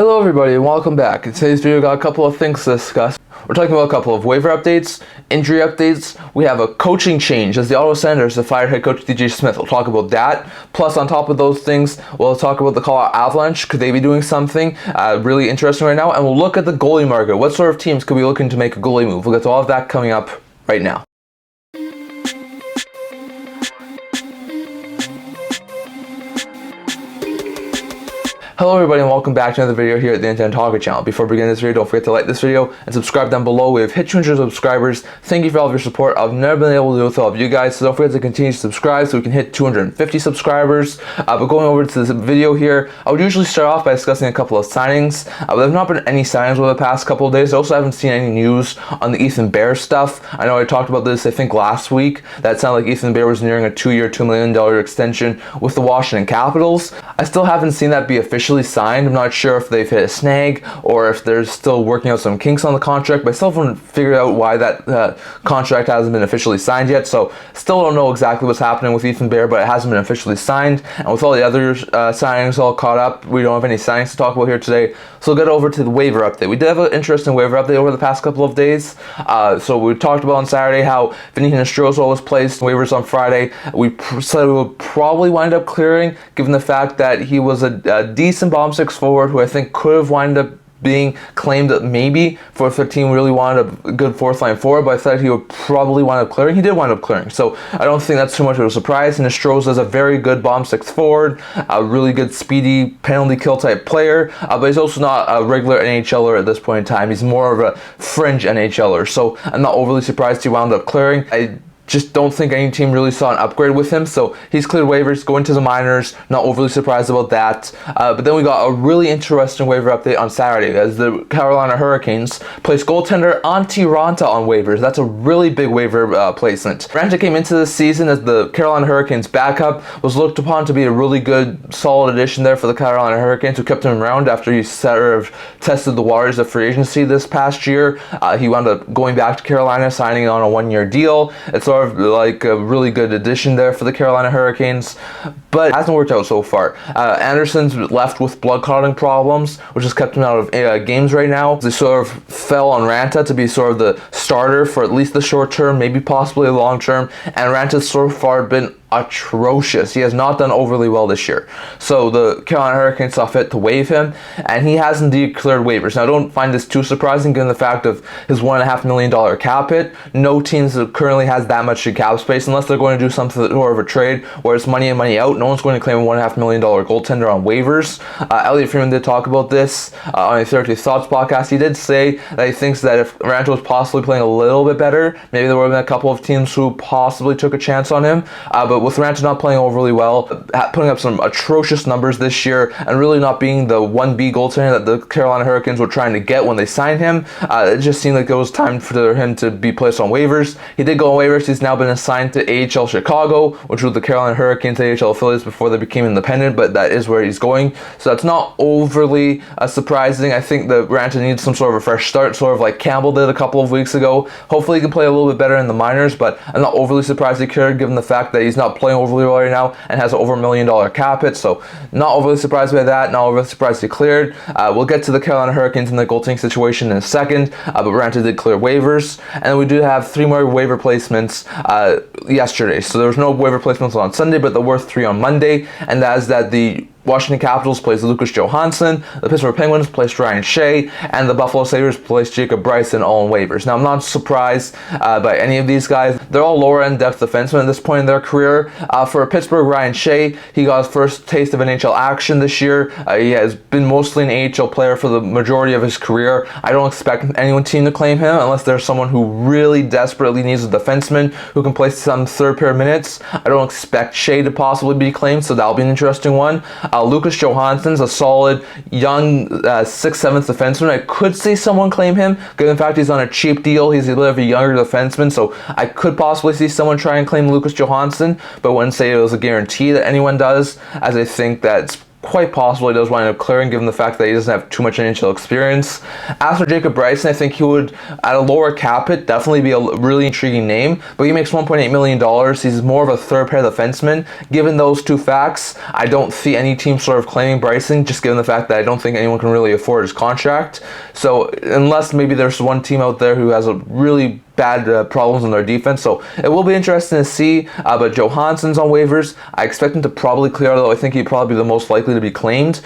Hello everybody and welcome back. In today's video, we got a couple of things to discuss. We're talking about a couple of waiver updates, injury updates. We have a coaching change as the Ottawa Senators have fired head coach D.J Smith. We'll talk about that. Plus, on top of those things, we'll talk about the Colorado Avalanche. Could they be doing something really interesting right now? And we'll look at the goalie market. What sort of teams could be looking to make a goalie move? We'll get to all of that coming up right now. Hello everybody and welcome back to another video here at the Internet Talker channel. Before beginning this video, don't forget to like this video and subscribe down below. We have hit 200 subscribers. Thank you for all of your support. I've never been able to do it with all of you guys, so don't forget to continue to subscribe so we can hit 250 subscribers. But going over to this video here, I would usually start off by discussing a couple of signings. There have not been any signings over the past couple of days. I also haven't seen any news on the Ethan Bear stuff. I know I talked about this, I think, last week. That sounded like Ethan Bear was nearing a 2-year, $2 million extension with the Washington Capitals. I still haven't seen that be officially signed. I'm not sure if they've hit a snag or if they're still working out some kinks on the contract, but I still haven't figured out why that contract hasn't been officially signed yet. So still don't know exactly what's happening with Ethan Bear, but it hasn't been officially signed. And with all the other signings all caught up, we don't have any signings to talk about here today. So we'll get over to the waiver update. We did have an interesting waiver update over the past couple of days. So we talked about on Saturday how Hinostroza was placed waivers on Friday. We said we would probably wind up clearing, given the fact that he was a decent bomb six forward who I think could have wound up being claimed maybe for if the team really wanted a good fourth line forward, but I thought he would probably wind up clearing. He did wind up clearing, so I don't think that's too much of a surprise. And Hinostroza is a very good bomb six forward, a really good speedy penalty kill type player, but he's also not a regular NHLer at this point in time. He's more of a fringe NHLer, so I'm not overly surprised he wound up clearing. I just don't think any team really saw an upgrade with him, so he's cleared waivers, going to the minors. Not overly surprised about that. But then we got a really interesting waiver update on Saturday as the Carolina Hurricanes placed goaltender Raanta on waivers. That's a really big waiver placement. Raanta came into the season as the Carolina Hurricanes backup, was looked upon to be a really good, solid addition there for the Carolina Hurricanes, who kept him around after he sort of tested the waters of free agency this past year. He wound up going back to Carolina, signing on a 1-year deal. It's sort of like a really good addition there for the Carolina Hurricanes, but it hasn't worked out so far. Anderson's left with blood clotting problems, which has kept him out of games right now. They sort of fell on Raanta to be sort of the starter for at least the short term, maybe possibly the long term, and Ranta's so far been atrocious. He has not done overly well this year. So the Carolina Hurricanes saw fit to waive him, and he has indeed cleared waivers. Now, I don't find this too surprising given the fact of his $1.5 million cap hit. No teams that currently has that much cap space, unless they're going to do something sort of a trade where it's money in, money out. No one's going to claim a $1.5 million goaltender on waivers. Elliot Freeman did talk about this on the 30 Thoughts podcast. He did say that he thinks that if Raanta was possibly playing a little bit better, maybe there would have been a couple of teams who possibly took a chance on him. But with Raanta not playing overly well, putting up some atrocious numbers this year, and really not being the 1B goaltender that the Carolina Hurricanes were trying to get when they signed him, it just seemed like it was time for him to be placed on waivers. He did go on waivers. He's now been assigned to AHL Chicago, which was the Carolina Hurricanes AHL affiliates before they became independent, but that is where he's going. So that's not overly surprising. I think that Raanta needs some sort of a fresh start, sort of like Campbell did a couple of weeks ago. Hopefully he can play a little bit better in the minors, but I'm not overly surprised he cared given the fact that he's not playing overly well right now and has over $1 million cap hit, so not overly surprised by that, not overly surprised he cleared. We'll get to the Carolina Hurricanes and the goaltending situation in a second, but Raanta did clear waivers, and we do have 3 more waiver placements yesterday. So there was no waiver placements on Sunday, but there were 3 on Monday, and that is that the Washington Capitals placed Lucas Johansen, the Pittsburgh Penguins placed Ryan Shea, and the Buffalo Sabres placed Jaques Martin all on waivers. Now, I'm not surprised by any of these guys. They're all lower-end depth defensemen at this point in their career. For Pittsburgh, Ryan Shea, he got his first taste of NHL action this year. He has been mostly an AHL player for the majority of his career. I don't expect any team to claim him unless there's someone who really desperately needs a defenseman who can play some third-pair minutes. I don't expect Shea to possibly be claimed, so that'll be an interesting one. Lucas Johansen's a solid young 6th, 7th defenseman. I could see someone claim him, given the fact he's on a cheap deal. He's a little bit of a younger defenseman, so I could possibly see someone try and claim Lucas Johansen, but wouldn't say it was a guarantee that anyone does, as I think that's quite possible he does wind up clearing, given the fact that he doesn't have too much NHL experience. As for Jaques Bryson, I think he would, at a lower cap hit, definitely be a really intriguing name, but he makes $1.8 million. He's more of a third pair defenseman. Given those two facts, I don't see any team sort of claiming Bryson, just given the fact that I don't think anyone can really afford his contract. So unless maybe there's one team out there who has a really bad problems in their defense, so it will be interesting to see. But Johansen's on waivers. I expect him to probably clear, although I think he'd probably be the most likely to be claimed.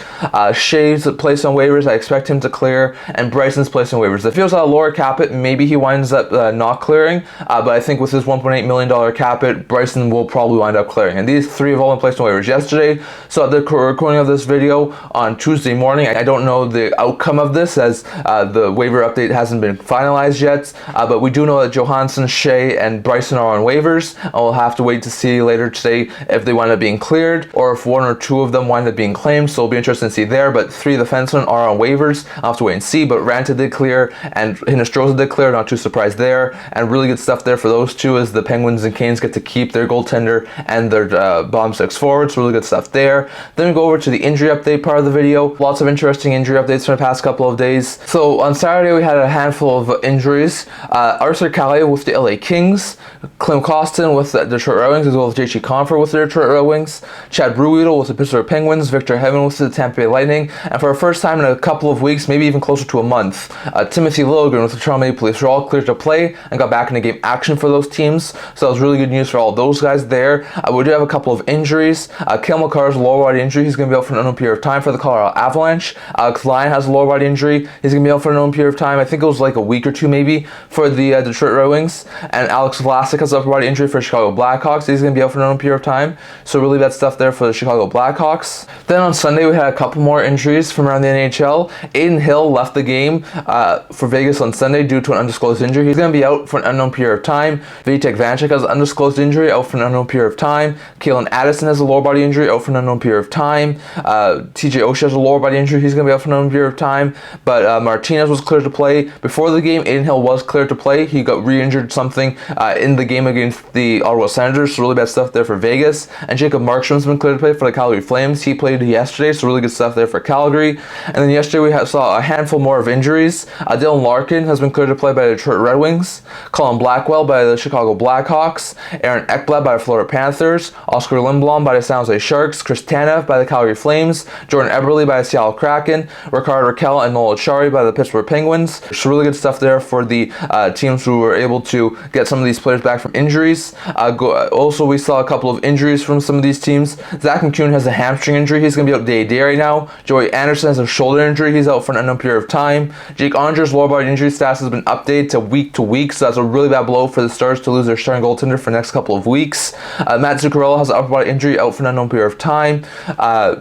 Shea's placed on waivers. I expect him to clear, and Bryson's placed on waivers. If he was at a lower cap hit, maybe he winds up not clearing, but I think with his $1.8 million cap hit, Bryson will probably wind up clearing. And these three have all been placed on waivers yesterday. So at the recording of this video on Tuesday morning, I don't know the outcome of this, as the waiver update hasn't been finalized yet, but we do know that Johansen, Shea, and Bryson are on waivers, and we'll have to wait to see later today if they wind up being cleared or if one or two of them wind up being claimed, so it'll be interesting to see there. But three defensemen are on waivers. I'll have to wait and see, but Raanta did clear and Hinostroza did clear, not too surprised there, and really good stuff there for those two, as the Penguins and Canes get to keep their goaltender and their bottom six forwards, so really good stuff there. Then we go over to the injury update part of the video. Lots of interesting injury updates from the past couple of days. So on Saturday we had a handful of injuries. Arthur Kaliyev with the LA Kings, Klim Kostin with the Detroit Red Wings, as well as J.G. Compher with the Detroit Red Wings, Chad Ruhwedel with the Pittsburgh Penguins, Victor Hedman with the Tampa Bay Lightning, and for the first time in a couple of weeks, maybe even closer to a month, Timothy Liljegren with the Toronto Maple Leafs were all cleared to play and got back into game action for those teams, so that was really good news for all those guys there. We do have a couple of injuries. Cale Makar's lower body injury, he's going to be out for an unknown period of time for the Colorado Avalanche. Alex Lyon has a lower body injury, he's going to be out for an unknown period of time. I think it was like a week or two maybe for the Detroit Red Wings. And Alex Vlasic has an upper body injury for the Chicago Blackhawks. He's going to be out for an unknown period of time. So really bad stuff there for the Chicago Blackhawks. Then on Sunday we had a couple more injuries from around the NHL. Adin Hill left the game for Vegas on Sunday due to an undisclosed injury. He's going to be out for an unknown period of time. Vitek Vanecek has an undisclosed injury, out for an unknown period of time. Kalen Addison has a lower body injury, out for an unknown period of time. TJ Oshie has a lower body injury. He's going to be out for an unknown period of time. But Martinez was cleared to play. Before the game, Adin Hill was cleared to play. He got re-injured something in the game against the Ottawa Senators, so really bad stuff there for Vegas. And Jacob Markstrom's been cleared to play for the Calgary Flames. He played yesterday, so really good stuff there for Calgary. And then yesterday we saw a handful more of injuries. Dylan Larkin has been cleared to play by the Detroit Red Wings, Colin Blackwell by the Chicago Blackhawks, Aaron Ekblad by the Florida Panthers, Oscar Lindblom by the San Jose Sharks, Chris Tanev by the Calgary Flames, Jordan Eberle by the Seattle Kraken, Rickard Rakell and Noel Acciari by the Pittsburgh Penguins. So really good stuff there for the teams who were able to get some of these players back from injuries. Also, we saw a couple of injuries from some of these teams. Zach McCune has a hamstring injury. He's going to be out day right now. Joey Anderson has a shoulder injury. He's out for an unknown period of time. Jake Onger's lower body injury status has been updated to week, so that's a really bad blow for the Stars to lose their starting goaltender for the next couple of weeks. Matt Zuccarello has an upper body injury, out for an unknown period of time.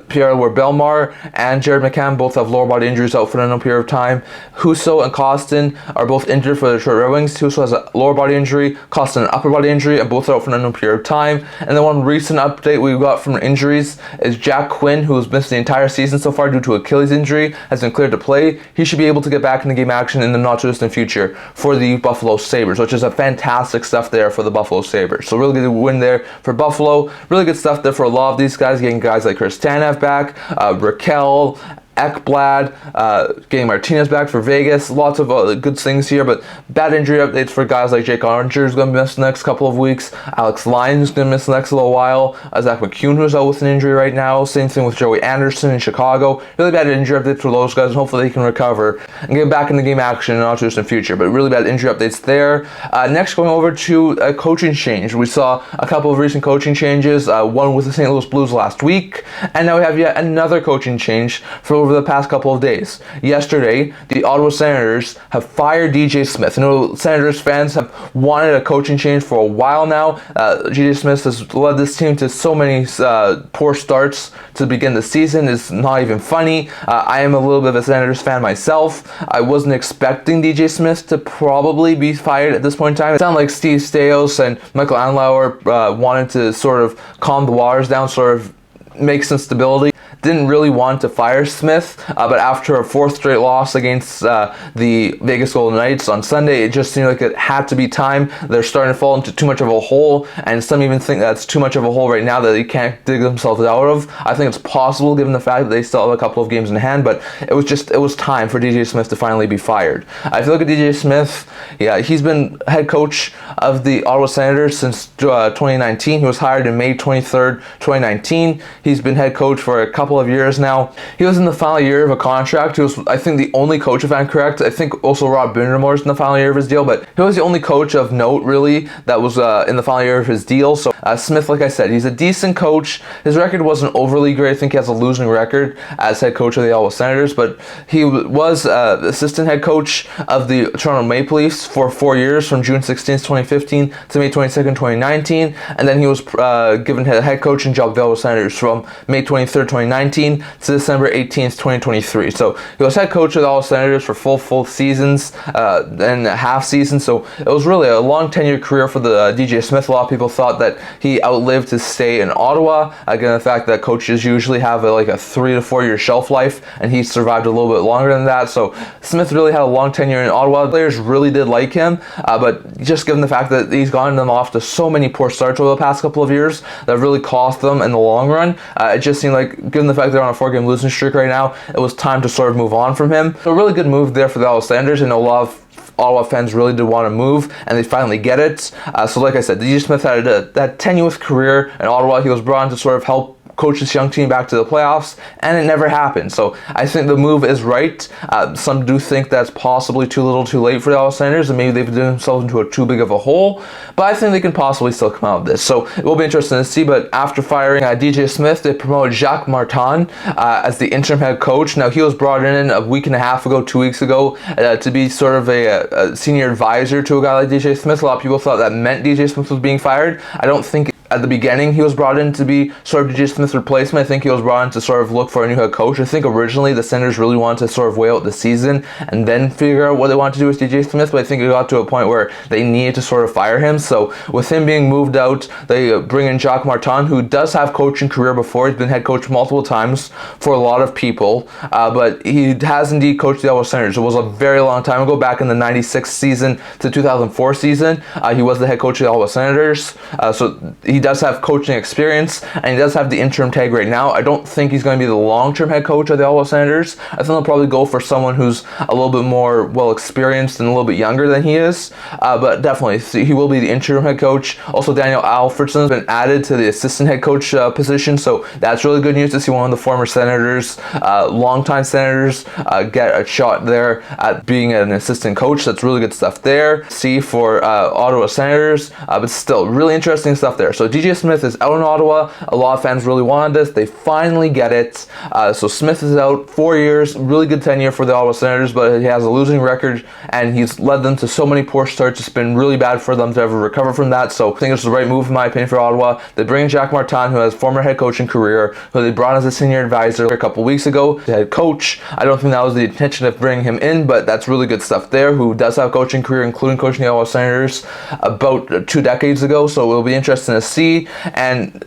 Pierre-Louis Bellemare and Jared McCann both have lower body injuries, out for an unknown period of time. Husso and Kostin are both injured for the Detroit Red Wings. Husso has a lower body injury, Kostin an upper body injury, and both are out for an unknown period of time. And then one recent update we got from injuries is Jack Quinn, who has missed the entire season so far due to Achilles injury, has been cleared to play. He should be able to get back into game action in the not too distant future for the Buffalo Sabres, which is a fantastic stuff there for the Buffalo Sabres. So really good win there for Buffalo. Really good stuff there for a lot of these guys, getting guys like Chris Tanev back, Rakell, Ekblad, getting Martinez back for Vegas. Lots of good things here, but bad injury updates for guys like Jake Oettinger is going to miss the next couple of weeks. Alex Lyon is going to miss the next little while. Zach McCune, who's out with an injury right now. Same thing with Joey Anderson in Chicago. Really bad injury updates for those guys, and hopefully they can recover and get back in the game action in the not too distant future. But really bad injury updates there. Next, going over to a coaching change. We saw a couple of recent coaching changes. One with the St. Louis Blues last week, and now we have yet another coaching change for over the past couple of days. Yesterday, the Ottawa Senators have fired D.J. Smith. I know Senators fans have wanted a coaching change for a while now. D.J. Smith has led this team to so many poor starts to begin the season. It's not even funny. I am a little bit of a Senators fan myself. I wasn't expecting D.J. Smith to probably be fired at this point in time. It sounded like Steve Staios and Michael Anlauer wanted to sort of calm the waters down, sort of make some stability. didn't really want to fire Smith, but after a fourth straight loss against the Vegas Golden Knights on Sunday, it just seemed like it had to be time. They're starting to fall into too much of a hole, and some even think that's too much of a hole right now that they can't dig themselves out of. I think it's possible given the fact that they still have a couple of games in hand, but it was time for D.J Smith to finally be fired. If you look at D.J Smith, yeah, he's been head coach of the Ottawa Senators since 2019. He was hired in May 23rd, 2019. He's been head coach for a couple of years now. He was in the final year of a contract. He was, I think, the only coach, if I'm correct. I think also Rob Bindermoor is in the final year of his deal, but he was the only coach of note, really, that was in the final year of his deal. So Smith, like I said, he's a decent coach. His record wasn't overly great. I think he has a losing record as head coach of the Ottawa Senators, but he was assistant head coach of the Toronto Maple Leafs for 4 years, from June 16th, 2015 to May 22nd, 2019, and then he was given a head coaching job of the Ottawa Senators from May 23rd, 2019 to December 18th, 2023. So he was head coach of the Ottawa Senators for full seasons and a half season, so it was really a long tenure career for the D.J Smith. A lot of people thought that he outlived his stay in Ottawa, again, the fact that coaches usually have like a 3 to 4 year shelf life, and he survived a little bit longer than that. So Smith really had a long tenure in Ottawa. The players really did like him, but just given the fact that he's gotten them off to so many poor starts over the past couple of years, that really cost them in the long run. It just seemed like, given the fact they're on a 4-game losing streak right now, it was time to sort of move on from him. So a really good move there for the Ottawa Senators, and a lot of Ottawa fans really did want to move, and they finally get it. So like I said, DJ Smith had that tenuous career in Ottawa. He was brought in to sort of help coach this young team back to the playoffs, and it never happened. So I think the move is right. Some do think that's possibly too little too late for the Ottawa Senators, and maybe they've done themselves into too big of a hole, but I think they can possibly still come out of this. So it will be interesting to see. But after firing DJ Smith, they promoted Jaques Martin as the interim head coach. Now, he was brought in a week and a half ago, 2 weeks ago, to be sort of a senior advisor to a guy like DJ Smith. A lot of people thought that meant DJ Smith was being fired. I don't think at the beginning he was brought in to be sort of D.J Smith's replacement. I think he was brought in to sort of look for a new head coach. I think originally the Senators really wanted to sort of wait out the season and then figure out what they wanted to do with D.J Smith, but I think it got to a point where they needed to sort of fire him. So with him being moved out, they bring in Jaques Martin, who does have coaching career before. He's been head coach multiple times for a lot of people, but he has indeed coached the Ottawa Senators. It was a very long time ago, back in the 96 season to 2004 season. He was the head coach of the Ottawa Senators, so he does have coaching experience, and he does have the interim tag right now. I don't think he's going to be the long-term head coach of the Ottawa Senators. I think they'll probably go for someone who's a little bit more well-experienced and a little bit younger than he is, but definitely he will be the interim head coach. Also, Daniel Alfredsson has been added to the assistant head coach position, so that's really good news to see one of the former Senators, longtime Senators, get a shot there at being an assistant coach. That's really good stuff there. See for Ottawa Senators, but still really interesting stuff there. So DJ Smith is out in Ottawa. A lot of fans really wanted this. They finally get it. So Smith is out 4 years. Really good tenure for the Ottawa Senators, but he has a losing record, and he's led them to so many poor starts. It's been really bad for them to ever recover from that. So I think it's the right move, in my opinion, for Ottawa. They bring in Jaques Martin, who has former head coaching career, who they brought as a senior advisor a couple weeks ago to head coach. I don't think that was the intention of bringing him in, but that's really good stuff there. Who does have coaching career, including coaching the Ottawa Senators about 2 decades ago. So it'll be interesting to see. And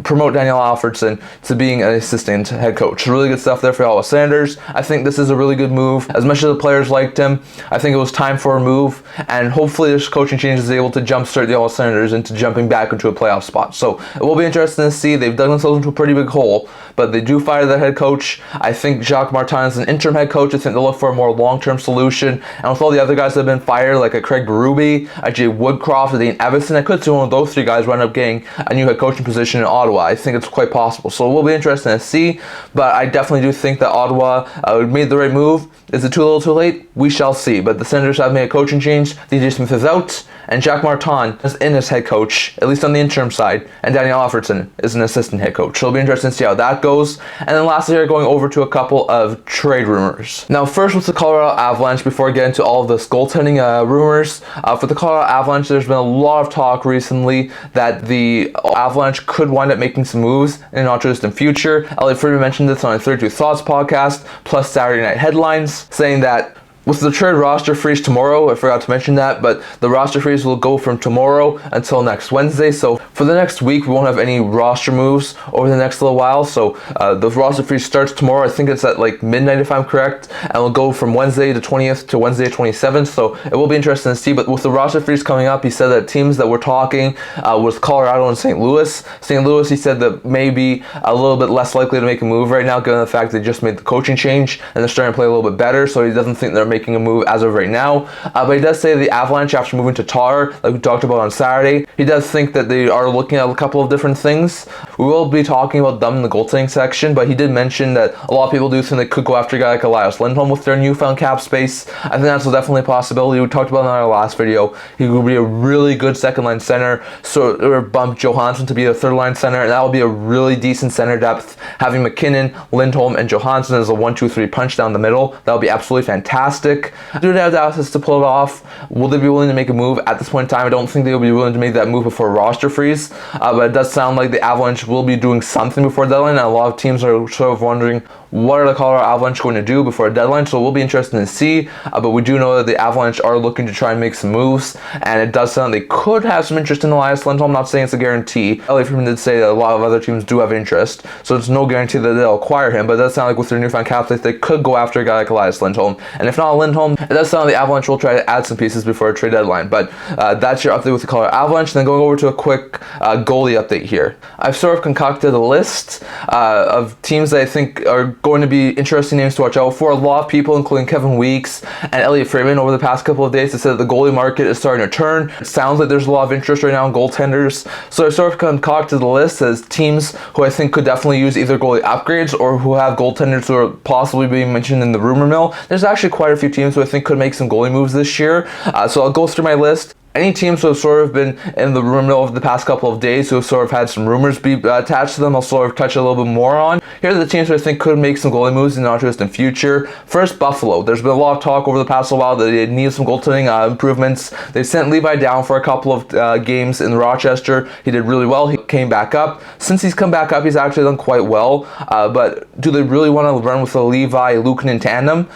promote Daniel Alfredsson to being an assistant head coach. Really good stuff there for the Ottawa Senators. I think this is a really good move. As much as the players liked him, I think it was time for a move, and hopefully this coaching change is able to jumpstart the Ottawa Senators into jumping back into a playoff spot. So it will be interesting to see. They've dug themselves into a pretty big hole, but they do fire their head coach. I think Jaques Martin is an interim head coach. I think they'll look for a more long-term solution. And with all the other guys that have been fired, like a Craig Berube, a Jay Woodcroft, a Dane Evison, I could see one of those 3 guys wind up getting a new head coaching position in Ottawa. I think it's quite possible. So it will be interesting to see, but I definitely do think that Ottawa made the right move. Is it too little too late? We shall see. But the Senators have made a coaching change. DJ Smith is out, and Jaques Martin is in as head coach, at least on the interim side, and Daniel Alfredsson is an assistant head coach. So it'll be interesting to see how that goes. And then lastly, we're going over to a couple of trade rumors. Now, first with the Colorado Avalanche, before I get into all of this goaltending rumors. For the Colorado Avalanche, there's been a lot of talk recently that the Avalanche could wind up making some moves in the not too distant future. Elliot Friedman mentioned this on his 32 Thoughts podcast, plus Saturday Night Headlines, saying that With the trade roster freeze tomorrow, I forgot to mention that, but the roster freeze will go from tomorrow until next Wednesday. So for the next week, we won't have any roster moves over the next little while. So the roster freeze starts tomorrow. I think it's at like midnight if I'm correct, and will go from Wednesday the 20th to Wednesday 27th. So it will be interesting to see. But with the roster freeze coming up, he said that teams that we're talking with Colorado and St. Louis. St. Louis, he said that maybe a little bit less likely to make a move right now, given the fact they just made the coaching change and they're starting to play a little bit better. So he doesn't think they're making a move as of right now. But he does say the Avalanche, after moving to Tar, like we talked about on Saturday, he does think that they are looking at a couple of different things. We will be talking about them in the goaltending section, but he did mention that a lot of people do think they could go after a guy like Elias Lindholm with their newfound cap space. I think that's definitely a possibility. We talked about it in our last video. He would be a really good second line center, so or bump Johansen to be a third line center, and that will be a really decent center depth. Having McKinnon, Lindholm, and Johansen as a 1-2-3 punch down the middle, that would be absolutely fantastic. Do they have the assets to pull it off? Will they be willing to make a move at this point in time? I don't think they will be willing to make that move before roster freeze, but it does sound like the Avalanche will be doing something before deadline, and a lot of teams are sort of wondering what are the Colorado Avalanche going to do before a deadline, so it will be interesting to see, but we do know that the Avalanche are looking to try and make some moves, and it does sound like they could have some interest in Elias Lindholm. I'm not saying it's a guarantee. Elliot Friedman did say that a lot of other teams do have interest, so it's no guarantee that they'll acquire him, but it does sound like with their newfound cap space, they could go after a guy like Elias Lindholm, and if not Lindholm, it does sound like the Avalanche will try to add some pieces before a trade deadline. But that's your update with the Colorado Avalanche. Then going over to a quick goalie update here. I've sort of concocted a list of teams that I think are going to be interesting names to watch out for. A lot of people, including Kevin Weeks and Elliot Friedman, over the past couple of days, have said that the goalie market is starting to turn. It sounds like there's a lot of interest right now in goaltenders. So I sort of concocted the list as teams who I think could definitely use either goalie upgrades or who have goaltenders who are possibly being mentioned in the rumor mill. There's actually quite a few teams who I think could make some goalie moves this year. So I'll go through my list. Any teams who have sort of been in the rumor mill over the past couple of days, who have sort of had some rumors be attached to them, I'll sort of touch a little bit more on. Here are the teams who I think could make some goalie moves in the not too distant future. First, Buffalo. There's been a lot of talk over the past little while that they need some goaltending improvements. They sent Levi down for a couple of games in Rochester. He did really well. He came back up. Since he's come back up, he's actually done quite well. But do they really want to run with a Levi-Luukkonen tandem?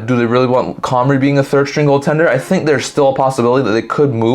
Do they really want Comrie being a third-string goaltender? I think there's still a possibility that they could move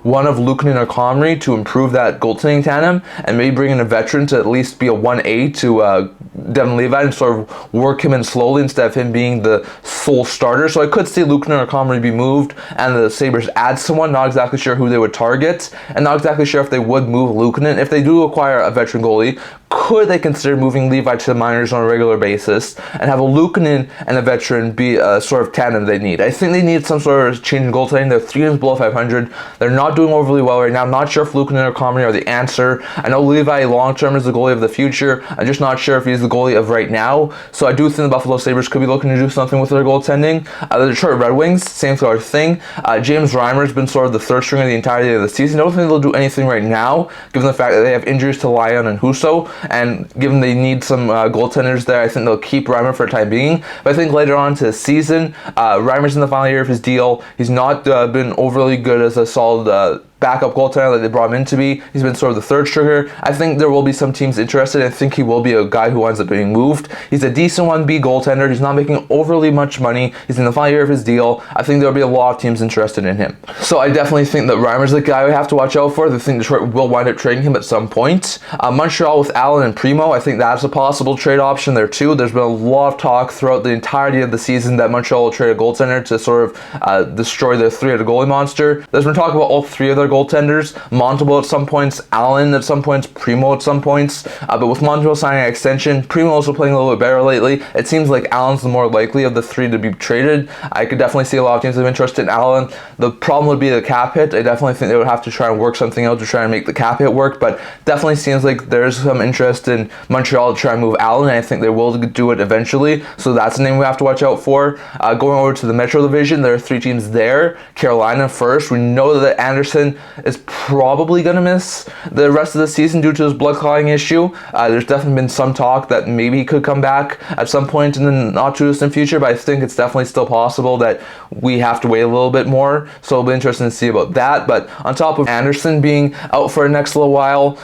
one of Luukkonen or Comrie to improve that goaltending tandem, and maybe bring in a veteran to at least be a 1A to Devin Levi and sort of work him in slowly instead of him being the sole starter. So I could see Luukkonen or Comrie be moved and the Sabres add someone. Not exactly sure who they would target, and not exactly sure if they would move Luukkonen. If they do acquire a veteran goalie, could they consider moving Levi to the minors on a regular basis and have a Luukkonen and a veteran be a sort of tandem they need? I think they need some sort of change in goaltending. They're 3 games below 500. They're not doing overly well right now. I'm not sure if Luukkonen or Comrie are the answer. I know Levi long-term is the goalie of the future. I'm just not sure if he's the goalie of right now. So I do think the Buffalo Sabres could be looking to do something with their goaltending. The Detroit Red Wings, same sort of thing. James Reimer's been sort of the third stringer the entirety of the season. I don't think they'll do anything right now, given the fact that they have injuries to Lyon and Husso, and given they need some goaltenders there, I think they'll keep Reimer for the time being. But I think later on to the season, Reimer's in the final year of his deal. He's not been overly good as a solid backup goaltender that they brought him in to be. He's been sort of the third stringer. I think there will be some teams interested. I think he will be a guy who ends up being moved. He's a decent 1B goaltender. He's not making overly much money. He's in the final year of his deal. I think there'll be a lot of teams interested in him. So I definitely think that Reimer's the guy we have to watch out for. I think Detroit will wind up trading him at some point. Montreal with Allen and Primo, I think that's a possible trade option there too. There's been a lot of talk throughout the entirety of the season that Montreal will trade a goaltender to sort of destroy their three-headed goalie monster. There's been talk about all three of their goaltenders. Montalvo at some points, Allen at some points, Primo at some points. But with Montalvo signing an extension, Primo also playing a little bit better lately. It seems like Allen's the more likely of the three to be traded. I could definitely see a lot of teams have interest in Allen. The problem would be the cap hit. I definitely think they would have to try and work something out to try and make the cap hit work. But definitely seems like there's some interest in Montreal to try and move Allen. And I think they will do it eventually. So that's a name we have to watch out for. Going over to the Metro Division, there are three teams there. Carolina first. We know that Anderson is probably going to miss the rest of the season due to his blood clotting issue. There's definitely been some talk that maybe he could come back at some point in the not too distant future, but I think it's definitely still possible that we have to wait a little bit more. So it'll be interesting to see about that. But on top of Anderson being out for the next little while,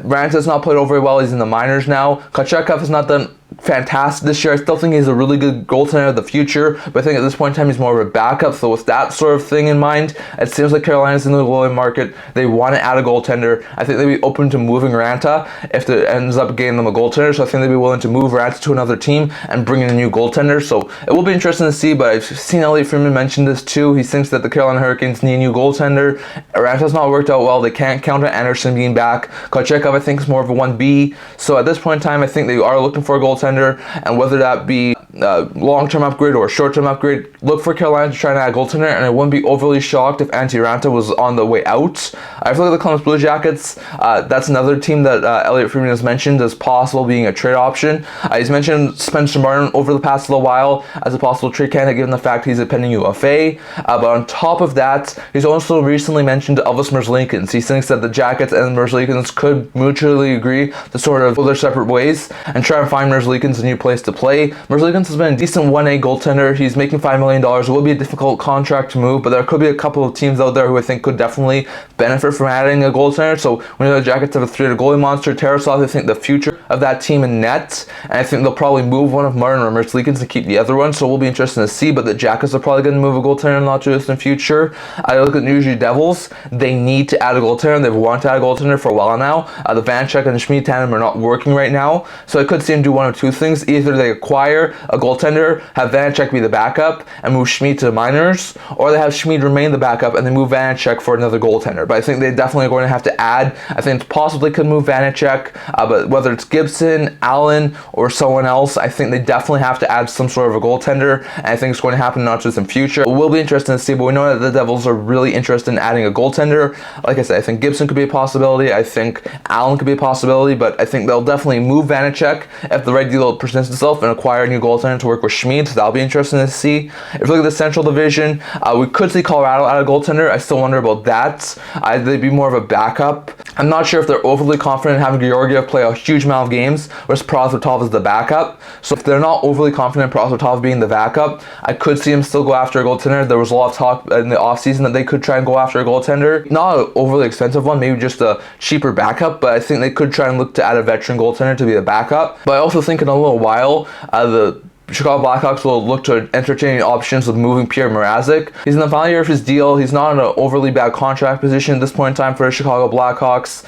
Raanta's not played over very well. He's in the minors now. Kochetkov has not done fantastic this year. I still think he's a really good goaltender of the future, but I think at this point in time he's more of a backup. So with that sort of thing in mind, it seems like Carolina's in the goalie market. They want to add a goaltender. I think they'd be open to moving Raanta if it ends up getting them a goaltender. So I think they'd be willing to move Raanta to another team and bring in a new goaltender. So it will be interesting to see, but I've seen Elliot Friedman mention this too. He thinks that the Carolina Hurricanes need a new goaltender. Ranta's not worked out well. They can't count on Anderson being back. Kochetkov, I think, is more of a 1B. So at this point in time, I think they are looking for a goaltender, and whether that be a long-term upgrade or a short-term upgrade, look for Carolina to try and add a goaltender, and I wouldn't be overly shocked if Antti Raanta was on the way out. If you look at the Columbus Blue Jackets, that's another team that Elliot Friedman has mentioned as possible being a trade option. He's mentioned Spencer Martin over the past little while as a possible trade candidate, given the fact he's a pending UFA. But on top of that, he's also recently mentioned Elvis Merzlikins. He thinks that the Jackets and Merzlikins could mutually agree to sort of go their separate ways and try and find Merzlikins a new place to play. Merzlikins has been a decent 1A goaltender. He's making $5 million. It will be a difficult contract to move, but there could be a couple of teams out there who I think could definitely benefit from adding a goaltender. So when the Jackets have a 3-headed goalie monster, Tarasov, I think the future of that team in net, and I think they'll probably move one of Martin or Merzlikins and keep the other one, so it will be interesting to see. But the Jackets are probably going to move a goaltender in the not too distant future. I look at New Jersey Devils. They need to add a goaltender. They've wanted to add a goaltender for a while now. The Vanchek and the Schmid tandem are not working right now, so I could see them do one of two things. Either they acquire a goaltender, have Vanchek be the backup, and move Schmid to the minors, or they have Schmid remain the backup and they move Vanchek for another goaltender. But I think they definitely are going to have to add. I think it's possibly could move Vanchek, but whether it's Gibson, Allen, or someone else, I think they definitely have to add some sort of a goaltender, and I think it's going to happen not just in future. It will be interesting to see, but we know that the Devils are really interested in adding a goaltender. Like I said, I think Gibson could be a possibility. I think Allen could be a possibility, but I think they'll definitely move Vanchek if the right deal presents itself and acquire a new goaltender to work with Schmid. So that'll be interesting to see. If you look at the Central Division, we could see Colorado add a goaltender. I still wonder about that. They'd be more of a backup. I'm not sure if they're overly confident in having Georgiev play a huge amount of games, whereas Prosvetov is the backup. So if they're not overly confident in Prosvetov being the backup, I could see him still go after a goaltender. There was a lot of talk in the offseason that they could try and go after a goaltender. Not an overly expensive one, maybe just a cheaper backup, but I think they could try and look to add a veteran goaltender to be the backup. But I also think in a little while, the Chicago Blackhawks will look to entertain options of moving Pierre Mrazek. He's in the final year of his deal. He's not in an overly bad contract position at this point in time for the Chicago Blackhawks.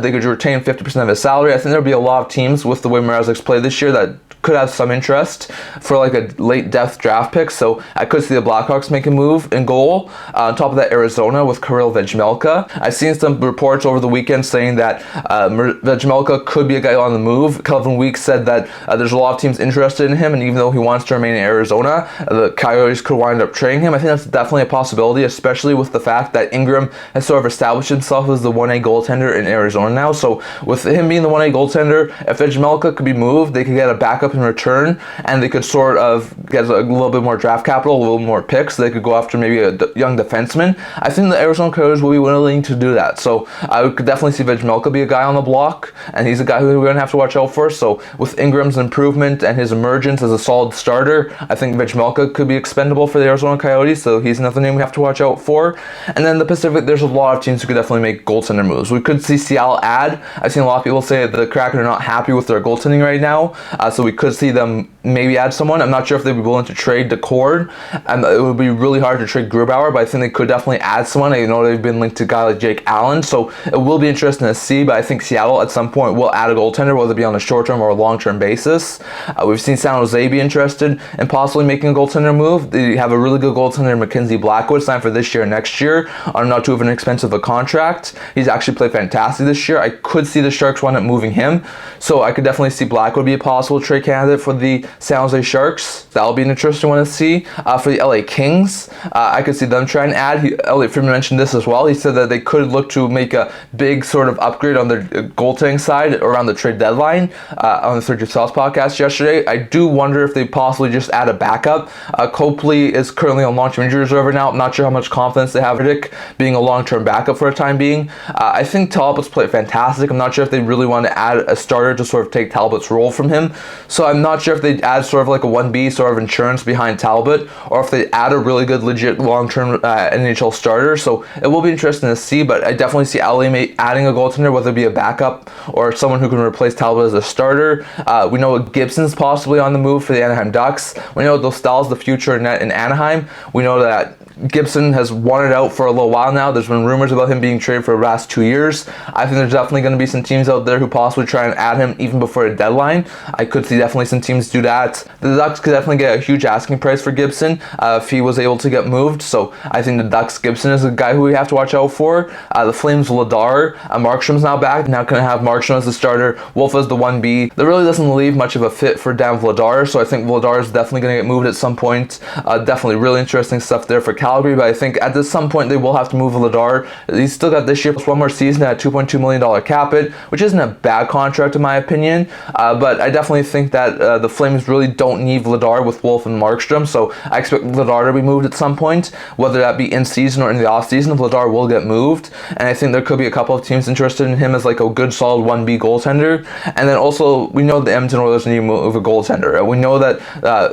They could retain 50% of his salary. I think there'll be a lot of teams with the way Mrazek's played this year that could have some interest for like a late depth draft pick. So I could see the Blackhawks make a move in goal. On top of that, Arizona with Kirill Vejmelka. I've seen some reports over the weekend saying that Vejmelka could be a guy on the move. Kelvin Weeks said that there's a lot of teams interested in him, and even though he wants to remain in Arizona, the Coyotes could wind up trading him. I think that's definitely a possibility, especially with the fact that Ingram has sort of established himself as the 1A goaltender in Arizona now. So with him being the 1A goaltender, if Vejmelka could be moved, they could get a backup in return, and they could sort of get a little bit more draft capital, a little more picks. They could go after maybe a young defenseman. I think the Arizona Coyotes will be willing to do that. So I could definitely see Vejmelka be a guy on the block, and he's a guy who we're going to have to watch out for. So with Ingram's improvement and his emergence as a solid starter, I think Vejmelka could be expendable for the Arizona Coyotes, so he's another name we have to watch out for. And then the Pacific, there's a lot of teams who could definitely make goaltender moves. We could see Seattle add. I've seen a lot of people say that the Kraken are not happy with their goaltending right now, so we could see them maybe add someone. I'm not sure if they'd be willing to trade Decord, and it would be really hard to trade Grubauer, but I think they could definitely add someone. I know they've been linked to a guy like Jake Allen, so it will be interesting to see, but I think Seattle at some point will add a goaltender, whether it be on a short-term or a long-term basis. We've seen San Jose be interested in possibly making a goaltender move. They have a really good goaltender, Mackenzie Blackwood, signed for this year and next year on not too expensive a contract. He's actually played fantastic this year. I could see the Sharks wind up moving him, so I could definitely see Blackwood be a possible trade candidate for the San Jose Sharks. That'll be an interesting one to see. For the LA Kings, I could see them try and add. Elliot Friedman mentioned this as well. He said that they could look to make a big sort of upgrade on their goaltending side around the trade deadline on the 30 South podcast yesterday. I do wonder if if they possibly just add a backup. Copley is currently on long-term injury reserve right now. I'm not sure how much confidence they have in Rick being a long-term backup for a time being. I think Talbot's played fantastic. I'm not sure if they really want to add a starter to sort of take Talbot's role from him. So I'm not sure if they add sort of like a 1B sort of insurance behind Talbot, or if they add a really good, legit long-term NHL starter. So it will be interesting to see, but I definitely see LA adding a goaltender, whether it be a backup or someone who can replace Talbot as a starter. We know Gibson's possibly on the move for the Anaheim Ducks. We know Dostal's the future net in Anaheim. We know that Gibson has wanted out for a little while now. There's been rumors about him being traded for the last 2 years. I think there's definitely going to be some teams out there who possibly try and add him even before a deadline. I could see definitely some teams do that. The Ducks could definitely get a huge asking price for Gibson if he was able to get moved. So I think the Ducks Gibson is a guy who we have to watch out for. The Flames Vladar. Markstrom's now back. Now going to have Markstrom as the starter, Wolf as the 1B. That really doesn't leave much of a fit for Dan Vladar. So I think Vladar is definitely going to get moved at some point. Definitely really interesting stuff there for Calgary, but I think at some point they will have to move Vladar. He's still got this year plus one more season at $2.2 million cap hit, which isn't a bad contract in my opinion, but I definitely think that the Flames really don't need Vladar with Wolf and Markstrom, so I expect Vladar to be moved at some point, whether that be in season or in the off season. Vladar will get moved, and I think there could be a couple of teams interested in him as like a good solid 1B goaltender. And then also we know the Edmonton Oilers need to move a goaltender. We know that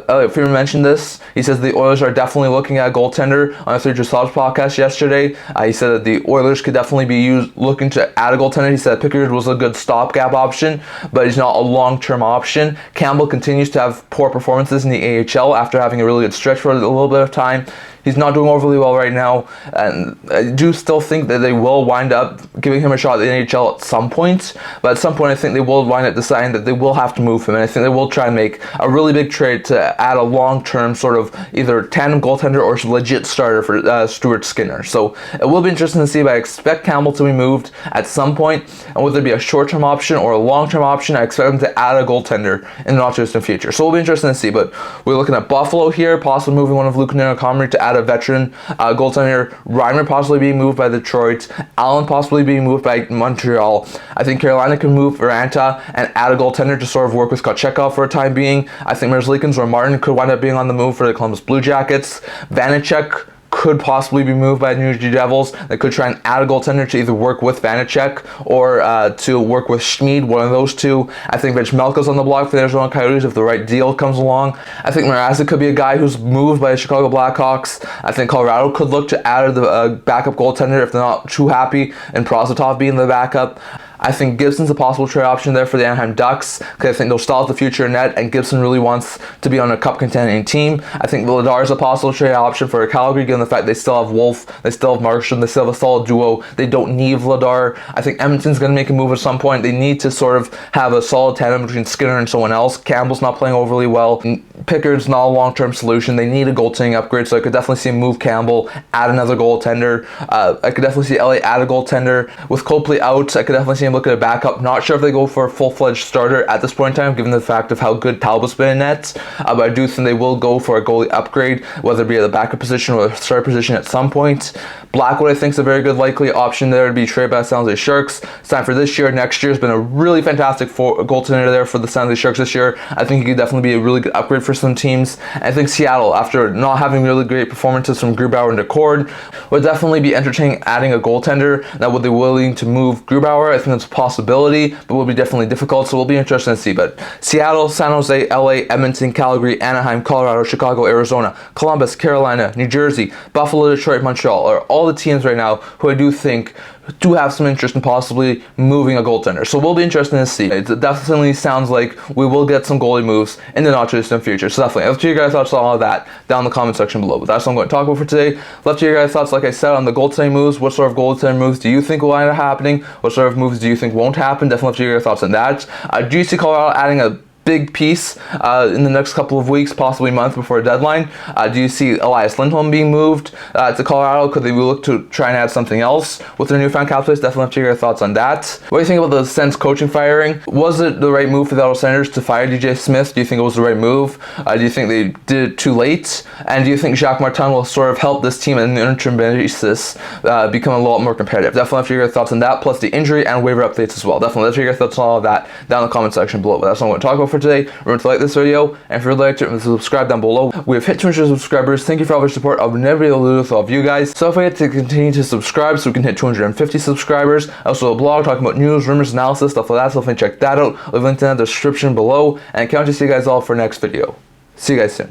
Elliot Freeman mentioned this. He says the Oilers are definitely looking at a goaltender on a Third Subs podcast yesterday. He said that the Oilers could definitely be looking to add a goaltender. He said Pickard was a good stopgap option, but he's not a long-term option. Campbell continues to have poor performances in the AHL after having a really good stretch for a little bit of time. He's not doing overly well right now, and I do still think that they will wind up giving him a shot at the NHL at some point, but at some point I think they will wind up deciding that they will have to move him, and I think they will try and make a really big trade to add a long-term sort of either tandem goaltender or legit starter for Stuart Skinner. So it will be interesting to see, but I expect Campbell to be moved at some point, and whether it be a short-term option or a long-term option, I expect them to add a goaltender in the not-too-distant future. So it will be interesting to see, but we're looking at Buffalo here, possibly moving one of Luke Comrie to add a veteran goaltender. Reimer possibly being moved by Detroit. Allen possibly being moved by Montreal. I think Carolina can move Raanta and add a goaltender to sort of work with Kochetkov for a time being. I think Merzlikins or Martin could wind up being on the move for the Columbus Blue Jackets. Vanacek could possibly be moved by the New Jersey Devils. They could try and add a goaltender to either work with Vanacek or to work with Schmid, one of those two. I think Vejmelka's on the block for the Arizona Coyotes if the right deal comes along. I think Mrazek could be a guy who's moved by the Chicago Blackhawks. I think Colorado could look to add the backup goaltender if they're not too happy in Prosvetov being the backup. I think Gibson's a possible trade option there for the Anaheim Ducks, because I think Dostal's the future net, and Gibson really wants to be on a cup contending team. I think Vladar is a possible trade option for Calgary, given the fact they still have Wolf, they still have Markstrom, they still have a solid duo. They don't need Vladar. I think Edmonton's going to make a move at some point. They need to sort of have a solid tandem between Skinner and someone else. Campbell's not playing overly well. Pickard's not a long-term solution. They need a goaltending upgrade, so I could definitely see him move Campbell, add another goaltender. I could definitely see LA add a goaltender. With Copley out, I could definitely see him look at a backup. Not sure if they go for a full-fledged starter at this point in time, given the fact of how good Talbot's been in net, but I do think they will go for a goalie upgrade, whether it be at the backup position or the starter position at some point. Blackwood, I think, is a very good likely option there to be traded by the San Jose Sharks. It's time for this year. Next year has been a really fantastic goaltender there for the San Jose Sharks this year. I think he could definitely be a really good upgrade for some teams. And I think Seattle, after not having really great performances from Grubauer and Decord, would definitely be entertaining adding a goaltender. Now, would they be willing to move Grubauer? I think that's a possibility, but will be definitely difficult, so we'll be interested to see. But Seattle, San Jose, LA, Edmonton, Calgary, Anaheim, Colorado, Chicago, Arizona, Columbus, Carolina, New Jersey, Buffalo, Detroit, Montreal are all the teams right now who I do think do have some interest in possibly moving a goaltender. So we'll be interested to see. It definitely sounds like we will get some goalie moves in the not too distant future. So definitely, I'll let you guys thoughts on all of that down in the comment section below. But that's what I'm going to talk about for today. Left you guys thoughts, like I said, on the goaltending moves. What sort of goaltending moves do you think will end up happening? What sort of moves do you think won't happen? Definitely left you guys thoughts on that. Do you see Colorado adding a big piece in the next couple of weeks, possibly a month before a deadline? Do you see Elias Lindholm being moved to Colorado? Could they look to try and add something else with their newfound cap space? Definitely have to hear your thoughts on that. What do you think about the Sens coaching firing? Was it the right move for the Ottawa Senators to fire D.J Smith? Do you think it was the right move? Do you think they did it too late? And do you think Jaques Martin will sort of help this team on an interim basis become a lot more competitive? Definitely have to hear your thoughts on that, plus the injury and waiver updates as well. Definitely let's hear your thoughts on all of that down in the comment section below. But that's what I'm going to talk about for today. Remember to like this video, and if you'd like to subscribe down below. We have hit 200 subscribers. Thank you for all your support. I've never been able to do this without you guys. So if I get to continue to subscribe so we can hit 250 subscribers. I also have a blog talking about news, rumors, analysis, stuff like that, so if you can check that out. I'll leave a link in the description below, and I can't wait to see you guys all for next video. See you guys soon.